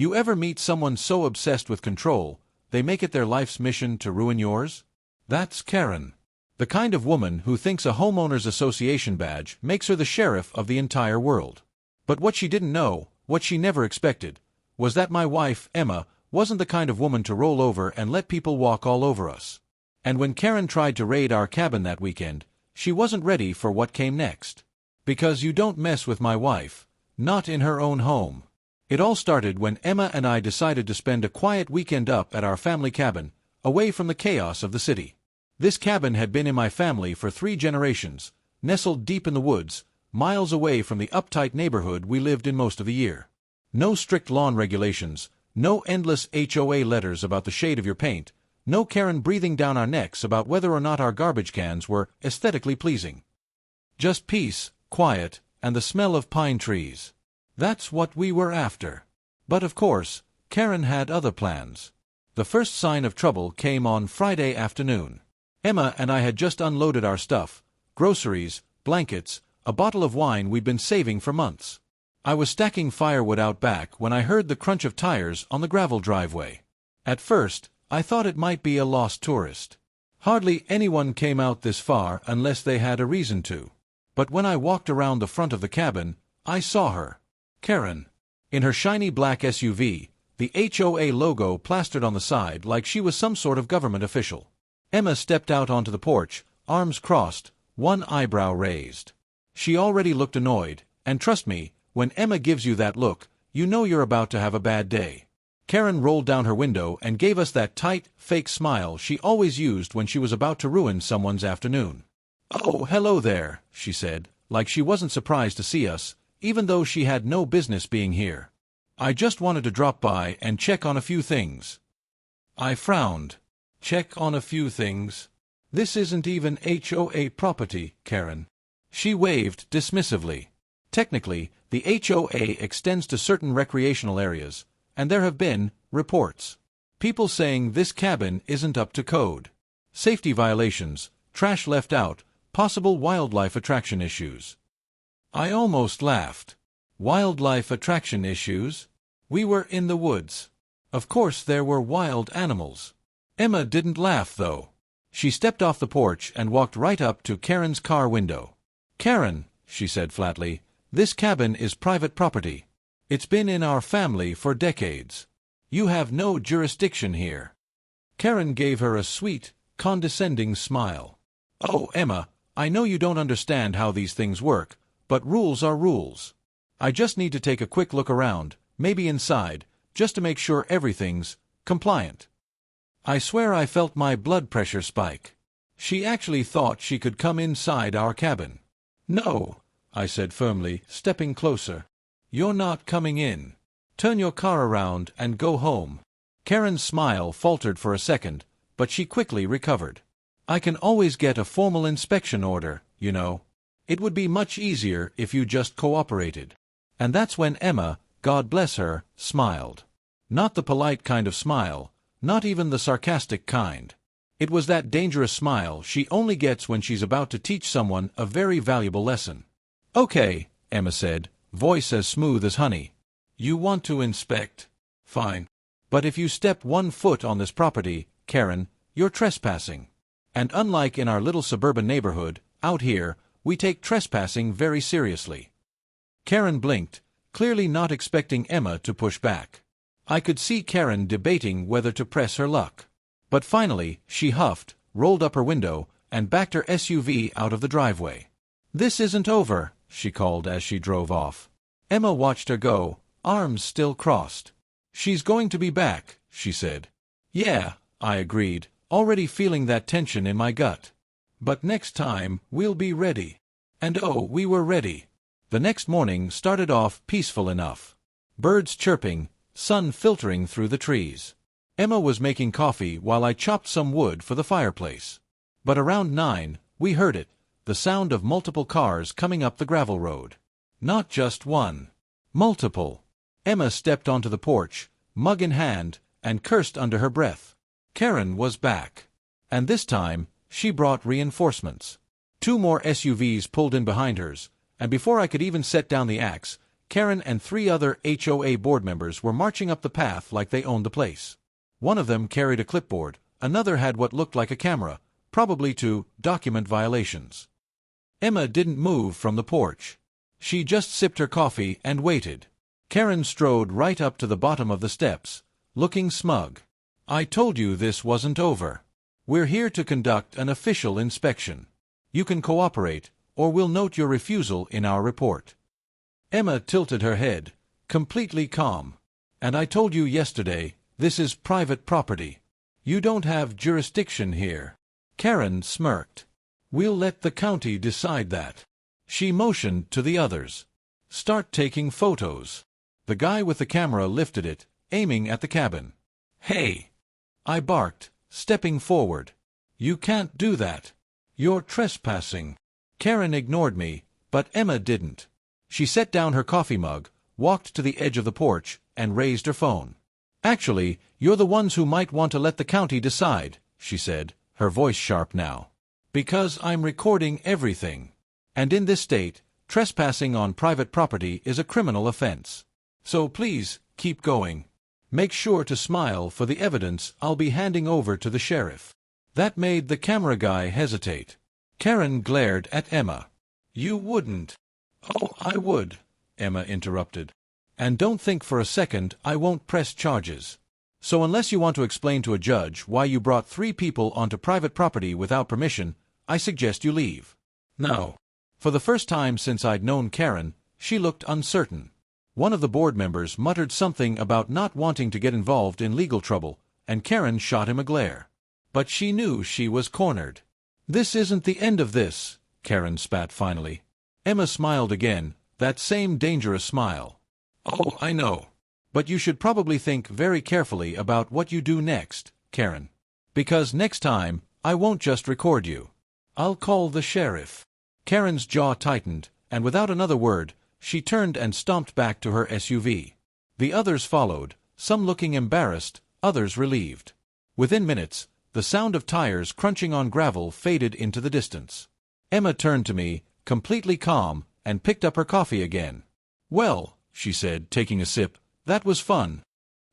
You ever meet someone so obsessed with control, they make it their life's mission to ruin yours? That's Karen. The kind of woman who thinks a homeowners association badge makes her the sheriff of the entire world. But what she didn't know, what she never expected, was that my wife, Emma, wasn't the kind of woman to roll over and let people walk all over us. And when Karen tried to raid our cabin that weekend, she wasn't ready for what came next. Because you don't mess with my wife, not in her own home. It all started when Emma and I decided to spend a quiet weekend up at our family cabin, away from the chaos of the city. This cabin had been in my family for 3 generations, nestled deep in the woods, miles away from the uptight neighborhood we lived in most of the year. No strict lawn regulations, no endless HOA letters about the shade of your paint, no Karen breathing down our necks about whether or not our garbage cans were aesthetically pleasing. Just peace, quiet, and the smell of pine trees. That's what we were after. But of course, Karen had other plans. The first sign of trouble came on Friday afternoon. Emma and I had just unloaded our stuff, groceries, blankets, a bottle of wine we'd been saving for months. I was stacking firewood out back when I heard the crunch of tires on the gravel driveway. At first, I thought it might be a lost tourist. Hardly anyone came out this far unless they had a reason to. But when I walked around the front of the cabin, I saw her. Karen. In her shiny black SUV, the HOA logo plastered on the side like she was some sort of government official. Emma stepped out onto the porch, arms crossed, one eyebrow raised. She already looked annoyed, and trust me, when Emma gives you that look, you know you're about to have a bad day. Karen rolled down her window and gave us that tight, fake smile she always used when she was about to ruin someone's afternoon. "Oh, hello there," she said, like she wasn't surprised to see us, even though she had no business being here. "I just wanted to drop by and check on a few things." I frowned. Check on a few things? This isn't even HOA property, Karen. She waved dismissively. Technically, the HOA extends to certain recreational areas, and there have been reports. People saying this cabin isn't up to code. Safety violations, trash left out, possible wildlife attraction issues. I almost laughed. Wildlife attraction issues? We were in the woods. Of course there were wild animals. Emma didn't laugh, though. She stepped off the porch and walked right up to Karen's car window. "Karen," she said flatly, "this cabin is private property. It's been in our family for decades. You have no jurisdiction here." Karen gave her a sweet, condescending smile. "Oh, Emma, I know you don't understand how these things work, but rules are rules. I just need to take a quick look around, maybe inside, just to make sure everything's compliant." I swear I felt my blood pressure spike. She actually thought she could come inside our cabin. "No," I said firmly, stepping closer. "You're not coming in. Turn your car around and go home." Karen's smile faltered for a second, but she quickly recovered. "I can always get a formal inspection order, you know. It would be much easier if you just cooperated." And that's when Emma, God bless her, smiled. Not the polite kind of smile, not even the sarcastic kind. It was that dangerous smile she only gets when she's about to teach someone a very valuable lesson. "Okay," Emma said, voice as smooth as honey. "You want to inspect? Fine. But if you step 1 foot on this property, Karen, you're trespassing. And unlike in our little suburban neighborhood, out here, we take trespassing very seriously." Karen blinked, clearly not expecting Emma to push back. I could see Karen debating whether to press her luck. But finally, she huffed, rolled up her window, and backed her SUV out of the driveway. "This isn't over," she called as she drove off. Emma watched her go, arms still crossed. "She's going to be back," she said. "Yeah," I agreed, already feeling that tension in my gut. "But next time, we'll be ready." And oh, we were ready. The next morning started off peaceful enough. Birds chirping, sun filtering through the trees. Emma was making coffee while I chopped some wood for the fireplace. But around 9, we heard it, the sound of multiple cars coming up the gravel road. Not just one. Multiple. Emma stepped onto the porch, mug in hand, and cursed under her breath. Karen was back. And this time, she brought reinforcements. 2 more SUVs pulled in behind hers, and before I could even set down the axe, Karen and 3 other HOA board members were marching up the path like they owned the place. One of them carried a clipboard, another had what looked like a camera, probably to document violations. Emma didn't move from the porch. She just sipped her coffee and waited. Karen strode right up to the bottom of the steps, looking smug. "I told you this wasn't over. We're here to conduct an official inspection. You can cooperate, or we'll note your refusal in our report." Emma tilted her head, completely calm. "And I told you yesterday, this is private property. You don't have jurisdiction here." Karen smirked. "We'll let the county decide that." She motioned to the others. "Start taking photos." The guy with the camera lifted it, aiming at the cabin. "Hey!" I barked, stepping forward. "You can't do that. You're trespassing." Karen ignored me, but Emma didn't. She set down her coffee mug, walked to the edge of the porch, and raised her phone. "Actually, you're the ones who might want to let the county decide," she said, her voice sharp now. "Because I'm recording everything. And in this state, trespassing on private property is a criminal offense. So please, keep going. Make sure to smile for the evidence I'll be handing over to the sheriff." That made the camera guy hesitate. Karen glared at Emma. "You wouldn't." "Oh, I would," Emma interrupted. "And don't think for a second I won't press charges. So unless you want to explain to a judge why you brought 3 people onto private property without permission, I suggest you leave." "No." For the first time since I'd known Karen, she looked uncertain. One of the board members muttered something about not wanting to get involved in legal trouble, and Karen shot him a glare. But she knew she was cornered. "This isn't the end of this," Karen spat finally. Emma smiled again, that same dangerous smile. "Oh, I know. But you should probably think very carefully about what you do next, Karen. Because next time, I won't just record you. I'll call the sheriff." Karen's jaw tightened, and without another word, she turned and stomped back to her SUV. The others followed, some looking embarrassed, others relieved. Within minutes, the sound of tires crunching on gravel faded into the distance. Emma turned to me, completely calm, and picked up her coffee again. "Well," she said, taking a sip, "that was fun."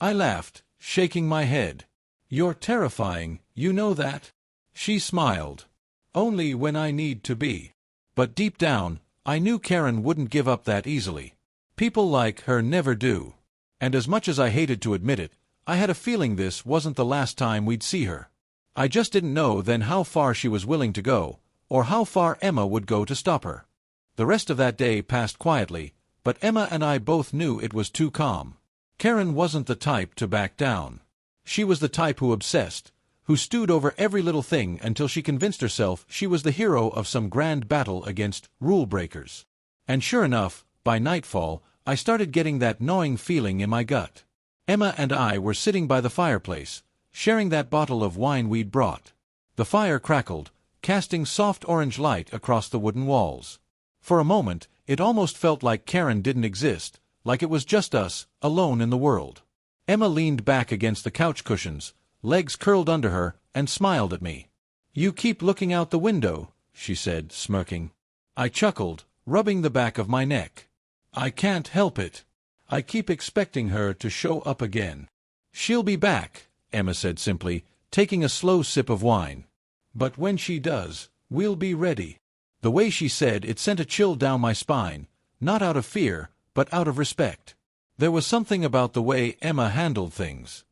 I laughed, shaking my head. "You're terrifying, you know that?" She smiled. "Only when I need to be." But deep down, I knew Karen wouldn't give up that easily. People like her never do. And as much as I hated to admit it, I had a feeling this wasn't the last time we'd see her. I just didn't know then how far she was willing to go, or how far Emma would go to stop her. The rest of that day passed quietly, but Emma and I both knew it was too calm. Karen wasn't the type to back down. She was the type who obsessed, who stewed over every little thing until she convinced herself she was the hero of some grand battle against rule-breakers. And sure enough, by nightfall, I started getting that gnawing feeling in my gut. Emma and I were sitting by the fireplace, sharing that bottle of wine we'd brought. The fire crackled, casting soft orange light across the wooden walls. For a moment, it almost felt like Karen didn't exist, like it was just us, alone in the world. Emma leaned back against the couch cushions, legs curled under her, and smiled at me. "You keep looking out the window," she said, smirking. I chuckled, rubbing the back of my neck. "I can't help it. I keep expecting her to show up again." "She'll be back," Emma said simply, taking a slow sip of wine. "But when she does, we'll be ready." The way she said it sent a chill down my spine, not out of fear, but out of respect. There was something about the way Emma handled things.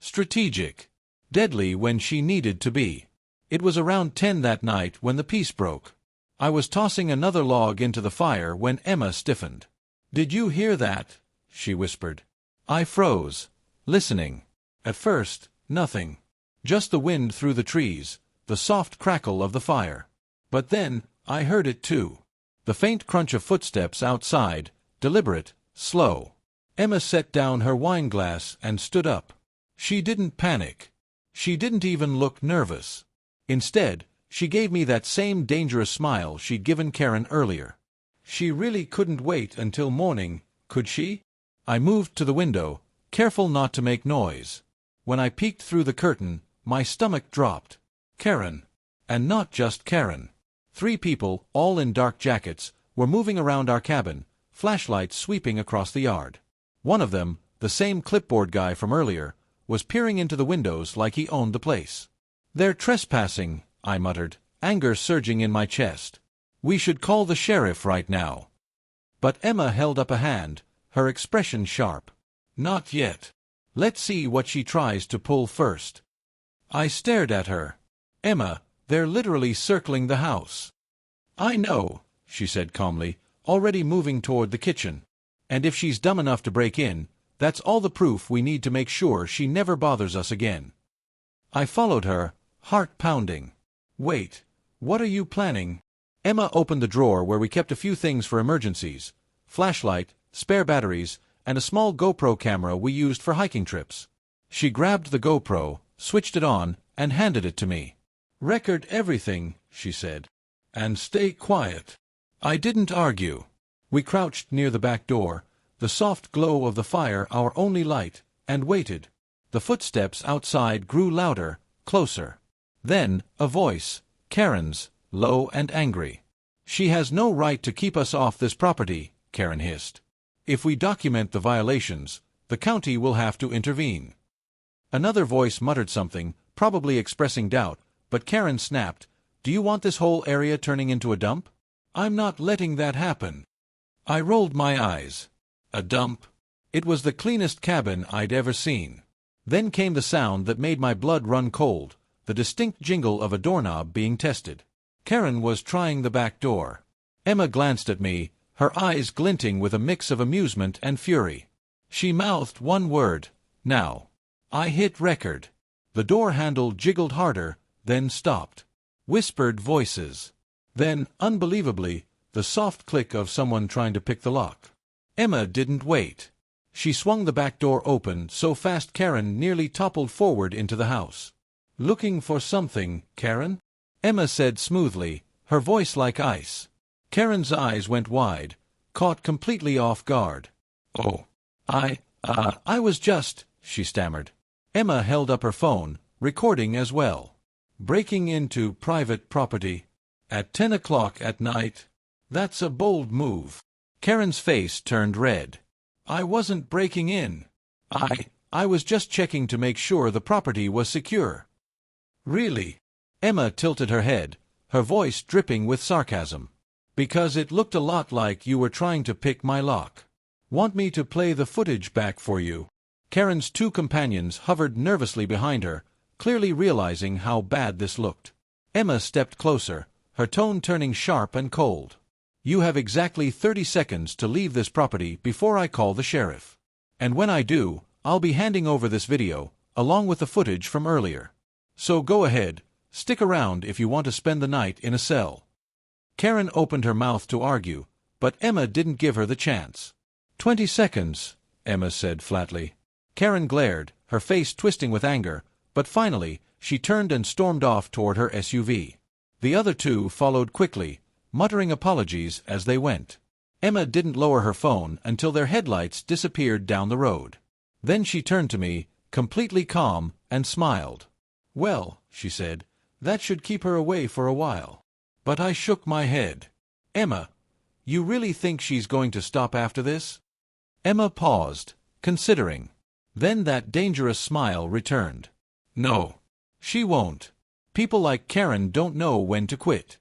Strategic. Deadly when she needed to be. It was around 10 that night when the peace broke. I was tossing another log into the fire when Emma stiffened. "Did you hear that?" she whispered. I froze, listening. At first, nothing. Just the wind through the trees, the soft crackle of the fire. But then, I heard it too. The faint crunch of footsteps outside, deliberate, slow. Emma set down her wine glass and stood up. She didn't panic. She didn't even look nervous. Instead, she gave me that same dangerous smile she'd given Karen earlier. She really couldn't wait until morning, could she? I moved to the window, careful not to make noise. When I peeked through the curtain, my stomach dropped. Karen. And not just Karen. 3 people, all in dark jackets, were moving around our cabin, flashlights sweeping across the yard. One of them, the same clipboard guy from earlier, was peering into the windows like he owned the place. "They're trespassing," I muttered, anger surging in my chest. "We should call the sheriff right now." But Emma held up a hand, her expression sharp. "Not yet. Let's see what she tries to pull first." I stared at her. "Emma, they're literally circling the house." "I know," she said calmly, already moving toward the kitchen. "And if she's dumb enough to break in, that's all the proof we need to make sure she never bothers us again." I followed her, heart pounding. "Wait, what are you planning?" Emma opened the drawer where we kept a few things for emergencies: flashlight, spare batteries, and a small GoPro camera we used for hiking trips. She grabbed the GoPro, switched it on, and handed it to me. "Record everything," she said. "And stay quiet." I didn't argue. We crouched near the back door, the soft glow of the fire our only light, and waited. The footsteps outside grew louder, closer. Then, a voice, Karen's, low and angry. "She has no right to keep us off this property," Karen hissed. "If we document the violations, the county will have to intervene." Another voice muttered something, probably expressing doubt, but Karen snapped, "Do you want this whole area turning into a dump? I'm not letting that happen." I rolled my eyes. A dump? It was the cleanest cabin I'd ever seen. Then came the sound that made my blood run cold, the distinct jingle of a doorknob being tested. Karen was trying the back door. Emma glanced at me, her eyes glinting with a mix of amusement and fury. She mouthed one word: "Now." I hit record. The door handle jiggled harder, then stopped. Whispered voices. Then, unbelievably, the soft click of someone trying to pick the lock. Emma didn't wait. She swung the back door open so fast Karen nearly toppled forward into the house. "Looking for something, Karen?" Emma said smoothly, her voice like ice. Karen's eyes went wide, caught completely off guard. "Oh, I was just," she stammered. Emma held up her phone, recording as well. "Breaking into private property at 10 o'clock at night? That's a bold move." Karen's face turned red. "I wasn't breaking in. I was just checking to make sure the property was secure." "Really?" Emma tilted her head, her voice dripping with sarcasm. "Because it looked a lot like you were trying to pick my lock. Want me to play the footage back for you?" Karen's two companions hovered nervously behind her, clearly realizing how bad this looked. Emma stepped closer, her tone turning sharp and cold. "You have exactly 30 seconds to leave this property before I call the sheriff. And when I do, I'll be handing over this video, along with the footage from earlier. So go ahead, stick around if you want to spend the night in a cell." Karen opened her mouth to argue, but Emma didn't give her the chance. 20 seconds, Emma said flatly. Karen glared, her face twisting with anger, but finally, she turned and stormed off toward her SUV. The other two followed quickly, muttering apologies as they went. Emma didn't lower her phone until their headlights disappeared down the road. Then she turned to me, completely calm, and smiled. "Well," she said, "that should keep her away for a while." But I shook my head. "Emma, you really think she's going to stop after this?" Emma paused, considering. Then that dangerous smile returned. "No, she won't. People like Karen don't know when to quit."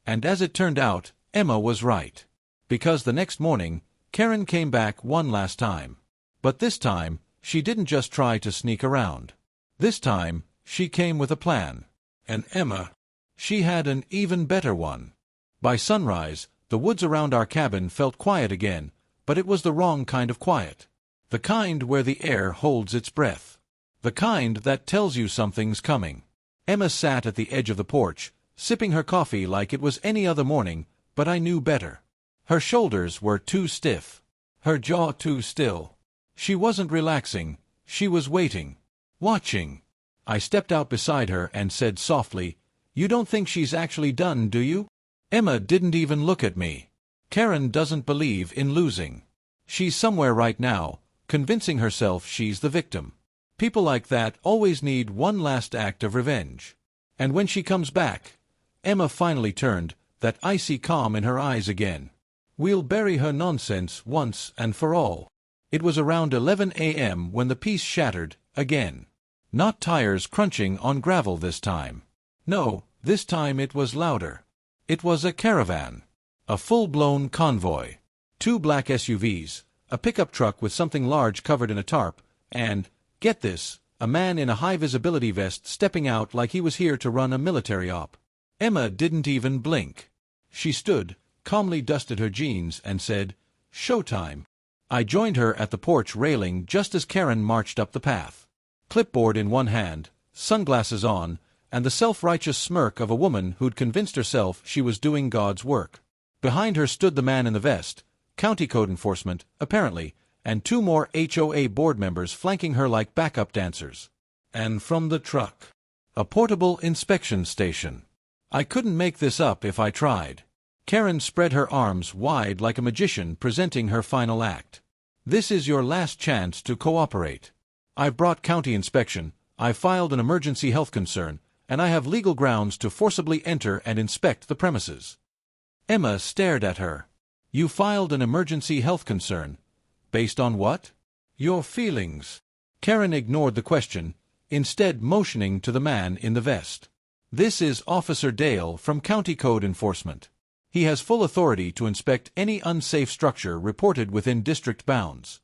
And as it turned out, Emma was right. Because the next morning, Karen came back one last time. But this time, she didn't just try to sneak around. This time, she came with a plan. And Emma, she had an even better one. By sunrise, the woods around our cabin felt quiet again, but it was the wrong kind of quiet. The kind where the air holds its breath. The kind that tells you something's coming. Emma sat at the edge of the porch, sipping her coffee like it was any other morning, but I knew better. Her shoulders were too stiff. Her jaw too still. She wasn't relaxing. She was waiting. Watching. I stepped out beside her and said softly, "You don't think she's actually done, do you?" Emma didn't even look at me. Karen doesn't believe in losing. She's somewhere right now, convincing herself she's the victim. People like that always need one last act of revenge. And when she comes back, Emma finally turned, that icy calm in her eyes again. We'll bury her nonsense once and for all. It was around 11 a.m. when the piece shattered, again. Not tires crunching on gravel this time. No, this time it was louder. It was a caravan. A full-blown convoy. 2 black SUVs, a pickup truck with something large covered in a tarp, and, get this, a man in a high-visibility vest stepping out like he was here to run a military op. Emma didn't even blink. She stood, calmly dusted her jeans, and said, "Showtime." I joined her at the porch railing just as Karen marched up the path. Clipboard in one hand, sunglasses on, and the self-righteous smirk of a woman who'd convinced herself she was doing God's work. Behind her stood the man in the vest, county code enforcement, apparently, and 2 more HOA board members flanking her like backup dancers. And from the truck, a portable inspection station. I couldn't make this up if I tried. Karen spread her arms wide like a magician presenting her final act. This is your last chance to cooperate. I've brought county inspection, I've filed an emergency health concern, and I have legal grounds to forcibly enter and inspect the premises. Emma stared at her. You filed an emergency health concern. Based on what? Your feelings. Karen ignored the question, instead motioning to the man in the vest. This is Officer Dale from County Code Enforcement. He has full authority to inspect any unsafe structure reported within district bounds.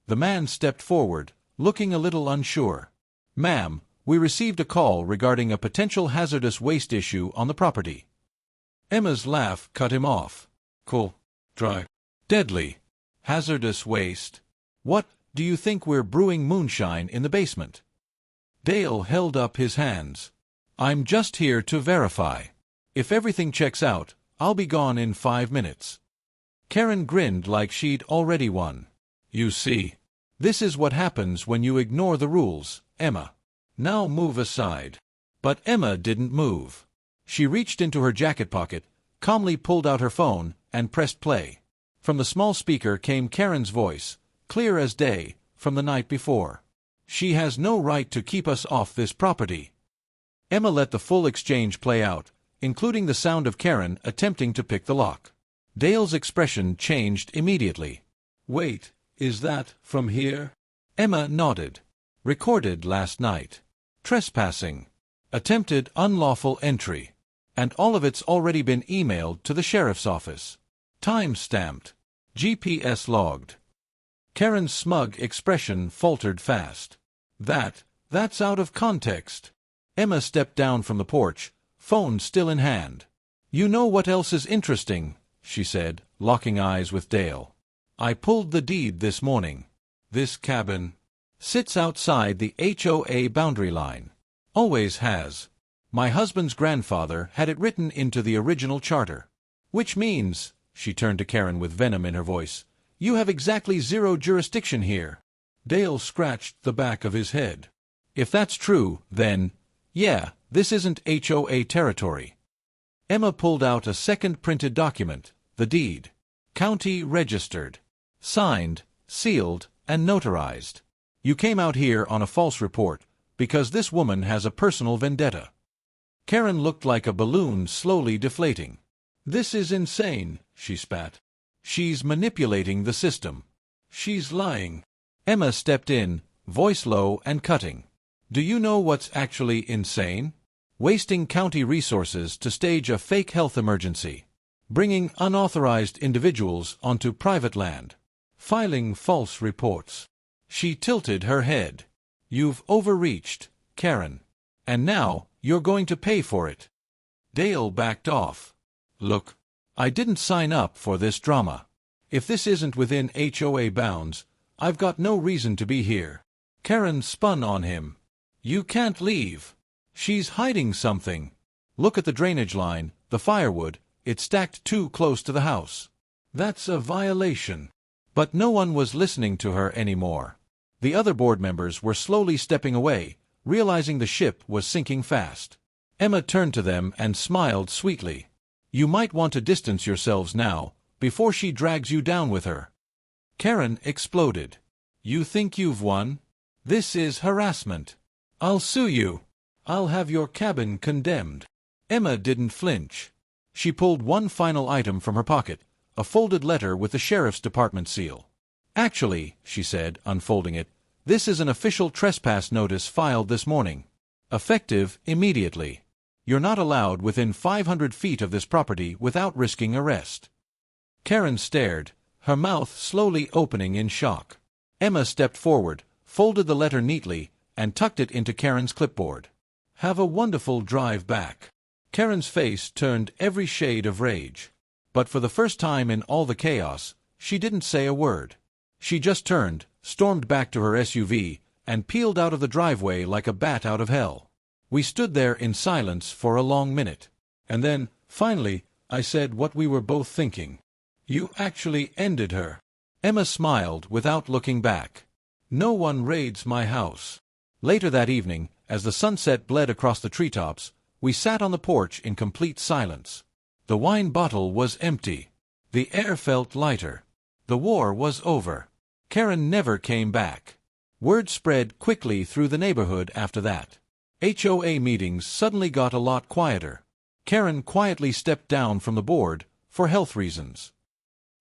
The man stepped forward, looking a little unsure. Ma'am, we received a call regarding a potential hazardous waste issue on the property. Emma's laugh cut him off. Cool. Dry. Deadly. Hazardous waste. What, do you think we're brewing moonshine in the basement? Dale held up his hands. I'm just here to verify. If everything checks out, I'll be gone in 5 minutes. Karen grinned like she'd already won. You see, this is what happens when you ignore the rules, Emma. Now move aside. But Emma didn't move. She reached into her jacket pocket, calmly pulled out her phone, and pressed play. From the small speaker came Karen's voice, clear as day, from the night before. She has no right to keep us off this property. Emma let the full exchange play out, including the sound of Karen attempting to pick the lock. Dale's expression changed immediately. Wait, is that from here? Emma nodded. Recorded last night. Trespassing. Attempted unlawful entry. And all of it's already been emailed to the sheriff's office. Time-stamped. GPS logged. Karen's smug expression faltered fast. That's out of context. Emma stepped down from the porch, phone still in hand. You know what else is interesting, she said, locking eyes with Dale. I pulled the deed this morning. This cabin sits outside the HOA boundary line. Always has. My husband's grandfather had it written into the original charter. Which means, she turned to Karen with venom in her voice, you have exactly 0 jurisdiction here. Dale scratched the back of his head. If that's true, then, yeah, this isn't HOA territory. Emma pulled out a second printed document, the deed. County registered. Signed, sealed, and notarized. You came out here on a false report, because this woman has a personal vendetta. Karen looked like a balloon slowly deflating. This is insane, she spat. She's manipulating the system. She's lying. Emma stepped in, voice low and cutting. Do you know what's actually insane? Wasting county resources to stage a fake health emergency. Bringing unauthorized individuals onto private land. Filing false reports. She tilted her head. You've overreached, Karen. And now, you're going to pay for it. Dale backed off. Look, I didn't sign up for this drama. If this isn't within HOA bounds, I've got no reason to be here. Karen spun on him. You can't leave. She's hiding something. Look at the drainage line, the firewood, it's stacked too close to the house. That's a violation. But no one was listening to her anymore. The other board members were slowly stepping away, realizing the ship was sinking fast. Emma turned to them and smiled sweetly. You might want to distance yourselves now, before she drags you down with her. Karen exploded. You think you've won? This is harassment. I'll sue you. I'll have your cabin condemned. Emma didn't flinch. She pulled one final item from her pocket, a folded letter with the sheriff's department seal. "Actually," she said, unfolding it, "this is an official trespass notice filed this morning. Effective immediately. You're not allowed within 500 feet of this property without risking arrest." Karen stared, her mouth slowly opening in shock. Emma stepped forward, folded the letter neatly, and tucked it into Karen's clipboard. "Have a wonderful drive back." Karen's face turned every shade of rage. But for the first time in all the chaos, she didn't say a word. She just turned, stormed back to her SUV, and peeled out of the driveway like a bat out of hell. We stood there in silence for a long minute. And then, finally, I said what we were both thinking. "You actually ended her." Emma smiled without looking back. "No one raids my house." Later that evening, as the sunset bled across the treetops, we sat on the porch in complete silence. The wine bottle was empty. The air felt lighter. The war was over. Karen never came back. Word spread quickly through the neighborhood after that. HOA meetings suddenly got a lot quieter. Karen quietly stepped down from the board, for health reasons.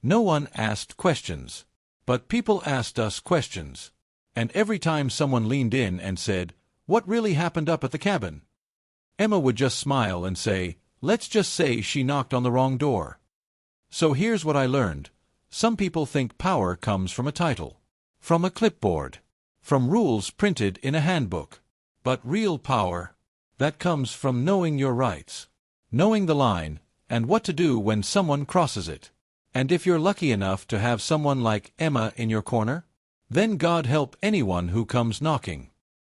No one asked questions. But people asked us questions. And every time someone leaned in and said, "What really happened up at the cabin?" Emma would just smile and say, "Let's just say she knocked on the wrong door." So here's what I learned. Some people think power comes from a title, from a clipboard, from rules printed in a handbook. But real power, that comes from knowing your rights, knowing the line, and what to do when someone crosses it. And if you're lucky enough to have someone like Emma in your corner, then God help anyone who comes knocking.